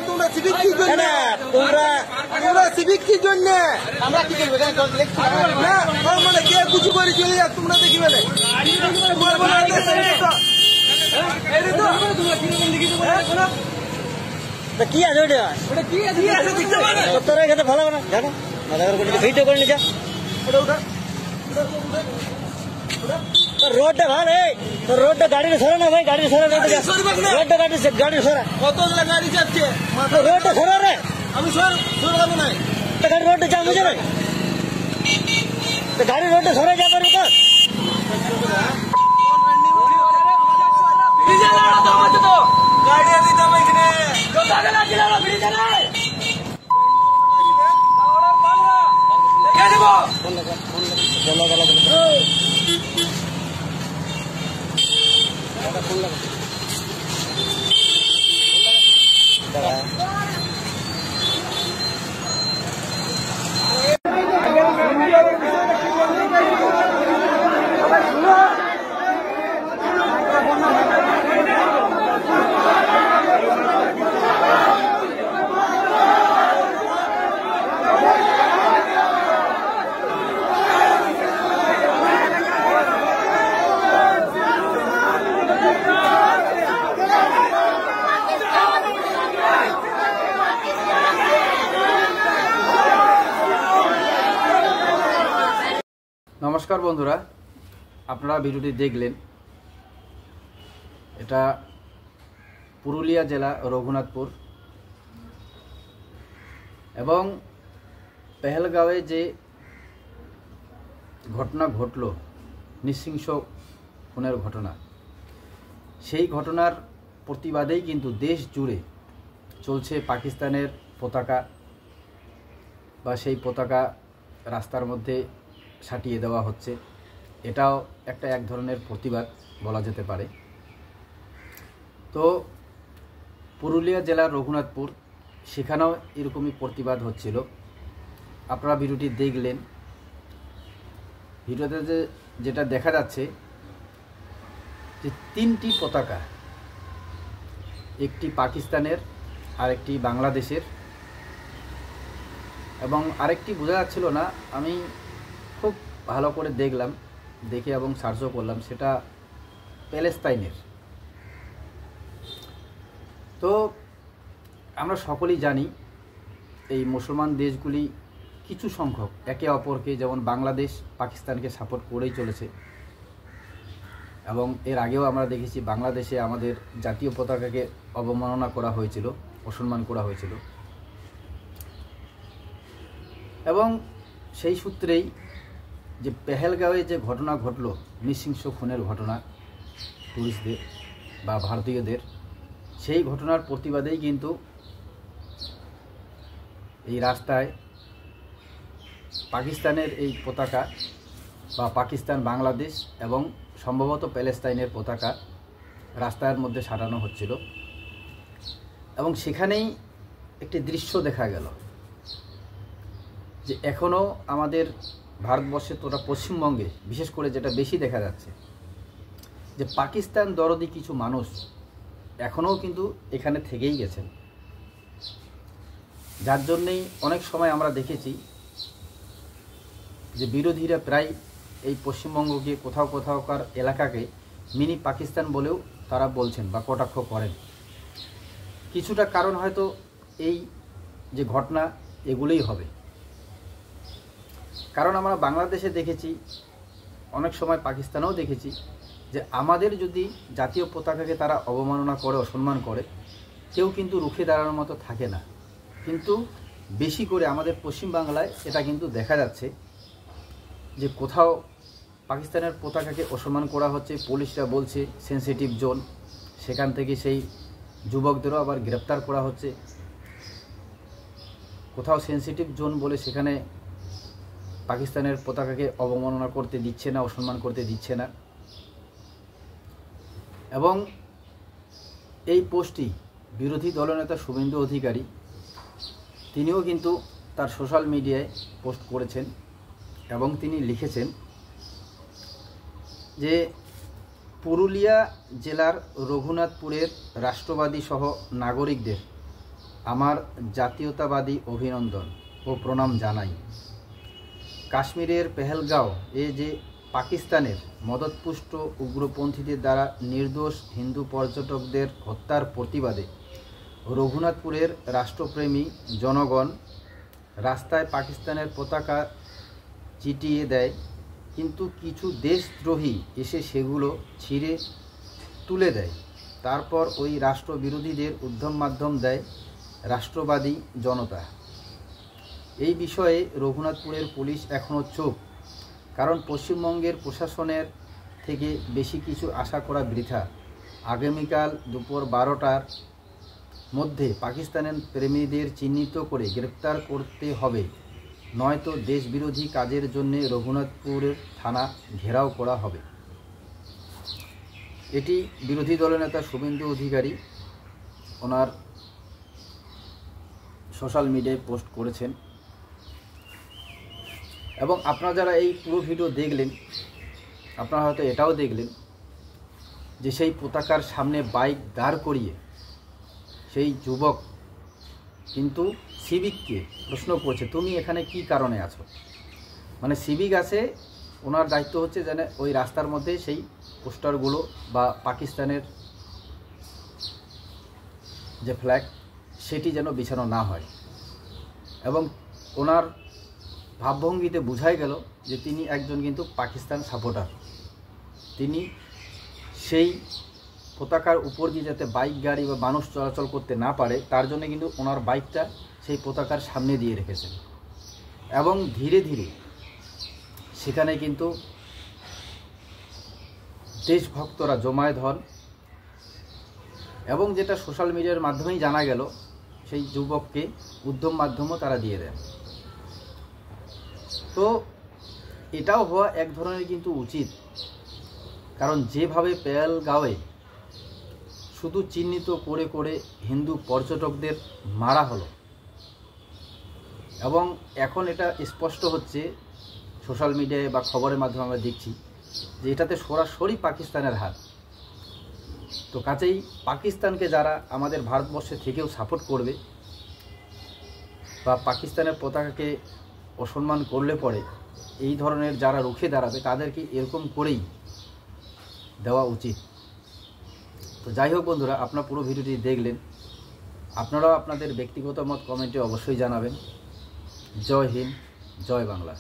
তোমরা সিভিক কি জন্য তোমরা সিভিক কি জন্য আমরা কি করবো না মানে কে কিছু করে চলে যাক তোমরা দেখি কি আছে ওটা কি আছে তোরা খেতে ভালো না জানো ভিডিও করে নিয়ে যা रोड भाई तो रोड गाड़ी सरा ना भाई गाड़ी सरा रोड गाड़ी सरा कत गाड़ी जाच्छे रोड सरा रे আমি সরাবো না তো গাড়ি রোডে যাও বুঝে রে তো গাড়ি রোডে সরে যা পারবে তো ব্রিজে লাড়া দাও মত তো গাড়ি দি দাও এখানে তো দাদা লাগিলা ব্রিজে নাই দাওড়ার পাগলা দেখে দেব বলা नमस्कार बंधुरा आपनारा भिडियोटी देखलें एटा पुरुलिया जिला रघुनाथपुर एवं पहलगाँवे जे घटना घटल निःसिंस खूनेर घटना सेई घटनार प्रतिबादेई किन्तु देश जुड़े चलछे पाकिस्तानेर पताका बा सेई पताका रास्तार मध्य छाटिए देवा होच्छे एटाओ एक धरनेर प्रतिबाद बला जेते पारे। तो पुरुलिया जिलार रघुनाथपुर सेखानेও एरकमই प्रतिबाद होच्छिलो आपनारा भिडियोटी देखलें भिडियोते जेटा देखा जाच्छे जे तीनटी पताका एकटी पाकिस्तानेर आरेकटी बांग्लादेशेर एबं आरेकटी बोझा जाच्छिलो ना आमी खूब भालो करे देखलाम देखे एबं सार्चও करलाम सेटा प्यालेस्ताइनेर। तो आमरा सकलेই जानी এই मुसलमान देशगुली किछु संख्यक एके अपरके जेमन बांग्लादेश पाकिस्तानके सापोर्ट करेই चलेছে এবং এর আগেও আমরা দেখেছি বাংলাদেশে আমাদের জাতীয় পতাকাকে অবমাননা করা হয়েছিল অসম্মান করা হয়েছিল এবং সেই সূত্রেই যে পেহেলগাঁওয়ে যে ঘটনা ঘটল নৃশংস খুনের ঘটনা টুরিস্টদের বা ভারতীয়দের সেই ঘটনার প্রতিবাদেই কিন্তু এই রাস্তায় পাকিস্তানের এই পতাকা বা পাকিস্তান বাংলাদেশ এবং সম্ভবত প্যালেস্তাইনের পতাকা রাস্তার মধ্যে সাজানো হচ্ছিল এবং সেখানেই একটি দৃশ্য দেখা গেল যে এখনো আমাদের ভারতবর্ষে তথা পশ্চিমবঙ্গে বিশেষ করে যেটা বেশি দেখা যাচ্ছে যে পাকিস্তান দরদি কিছু মানুষ এখনো কিন্তু এখানে থেকেই গেছেন যার জন্যই অনেক সময় আমরা দেখেছি যে বিরোধীরা প্রায় এই পশ্চিমবঙ্গকে কোথাও কোথাওকার এলাকাকে মিনি পাকিস্তান বলেও তারা বলছেন বা কটাক্ষ করেন কিছুটা কারণ হয়তো এই যে ঘটনা এগুলোই হবে কারণ আমরা বাংলাদেশে দেখেছি অনেক সময় পাকিস্তানেও দেখেছি যে আমাদের যদি জাতীয় পতাকাকে তারা অবমাননা করে অসম্মান করে কেউ কিন্তু রুখে দাঁড়ানোর মতো থাকে না কিন্তু বেশি করে আমাদের পশ্চিম বাংলায় এটা কিন্তু দেখা যাচ্ছে যে কোথাও পাকিস্তানের পতাকাকে অসম্মান করা হচ্ছে পুলিশরা বলছে সেনসিটিভ জোন সেখান থেকে সেই যুবকদেরও আবার গ্রেফতার করা হচ্ছে কোথাও সেনসিটিভ জোন বলে সেখানে পাকিস্তানের পতাকাকে অবমাননা করতে দিচ্ছে না অসম্মান করতে দিচ্ছে না এবং এই পোস্টটি বিরোধী দলনেতা শুভেন্দু অধিকারী তিনিও কিন্তু তার সোশ্যাল মিডিয়ায় পোস্ট করেছেন এবং তিনি লিখেছেন যে পুরুলিয়া জেলার রঘুনাথপুরের রাষ্ট্রবাদী সহ নাগরিকদের আমার জাতীয়তাবাদী অভিনন্দন ও প্রণাম জানাই। কাশ্মীরের পেহেলগাঁও যে পাকিস্তানের মদতপুষ্ট উগ্রপন্থীদের দ্বারা নির্দোষ হিন্দু পর্যটকদের হত্যার প্রতিবাদে রঘুনাথপুরের রাষ্ট্রপ্রেমী জনগণ রাস্তায় পাকিস্তানের পতাকা চিটিয়ে দেয়, কিন্তু কিছু দেশদ্রোহী এসে সেগুলো ছিঁড়ে তুলে দেয়। তারপর ওই রাষ্ট্রবিরোধীদের উদ্যম মাধ্যম দেয় রাষ্ট্রবাদী জনতা। এই বিষয়ে রঘুনাথপুরের পুলিশ এখনও চুপ, কারণ পশ্চিমবঙ্গের প্রশাসনের থেকে বেশি কিছু আশা করা বৃথা। আগামীকাল দুপুর 12টার মধ্যে পাকিস্তানের প্রেমীদের চিহ্নিত করে গ্রেপ্তার করতে হবে, নয়তো দেশবিরোধী কাজের জন্য রঘুনাথপুরের থানা ঘেরাও করা হবে। এটি বিরোধী দলের নেতা শুভেন্দু অধিকারী ওনার সোশ্যাল মিডিয়ায় পোস্ট করেছেন। এবং আপনারা যারা এই পুরো ভিডিও দেখলেন, আপনারা হয়তো এটাও দেখলেন যে সেই পতাকার সামনে বাইক দাঁড় করিয়ে সেই যুবক কিন্তু সিভিককে প্রশ্ন করছে, তুমি এখানে কি কারণে আছো। মানে সিভিক আছে, ওনার দায়িত্ব হচ্ছে যেন ওই রাস্তার মধ্যে সেই পোস্টারগুলো বা পাকিস্তানের যে ফ্ল্যাগ সেটি যেন বিছানো না হয়। এবং ওনার ভাবভঙ্গিতে বোঝাই গেল যে তিনি একজন কিন্তু পাকিস্তান সাপোর্টার। তিনি সেই পতাকার উপর দিয়ে যাতে বাইক গাড়ি বা মানুষ চলাচল করতে না পারে তার জন্য কিন্তু ওনার বাইকটা সেই পতাকার সামনে দিয়ে রেখেছেন। এবং ধীরে ধীরে সেখানে কিন্তু দেশভক্তরা জমায়েত হন, এবং যেটা সোশ্যাল মিডিয়ার মাধ্যমেই জানা গেল সেই যুবককে উদ্যম মাধ্যমও তারা দিয়ে দেন। তো এটাও হওয়া এক ধরনের কিন্তু উচিত, কারণ যেভাবে পেহেলগাঁওয়ে শুধু চিহ্নিত করে করে হিন্দু পর্যটকদের মারা হলো, এবং এখন এটা স্পষ্ট হচ্ছে সোশ্যাল মিডিয়ায় বা খবরের মাধ্যমে আমরা দেখছি যে এটাতে সরাসরি পাকিস্তানের হাত। তো কাজেই পাকিস্তানকে যারা আমাদের ভারতবর্ষে থেকেও সাপোর্ট করবে বা পাকিস্তানের পতাকাকে অসম্মান করলে পরে এই ধরনের যারা রুখে দাঁড়াবে তাদেরকে এরকম করেই দেওয়া উচিত। তো যাই হোক বন্ধুরা, আপনারা পুরো ভিডিওটি দেখলেন, আপনারাও আপনাদের ব্যক্তিগত মত কমেন্টে অবশ্যই জানাবেন। জয় হিন্দ, জয় বাংলা।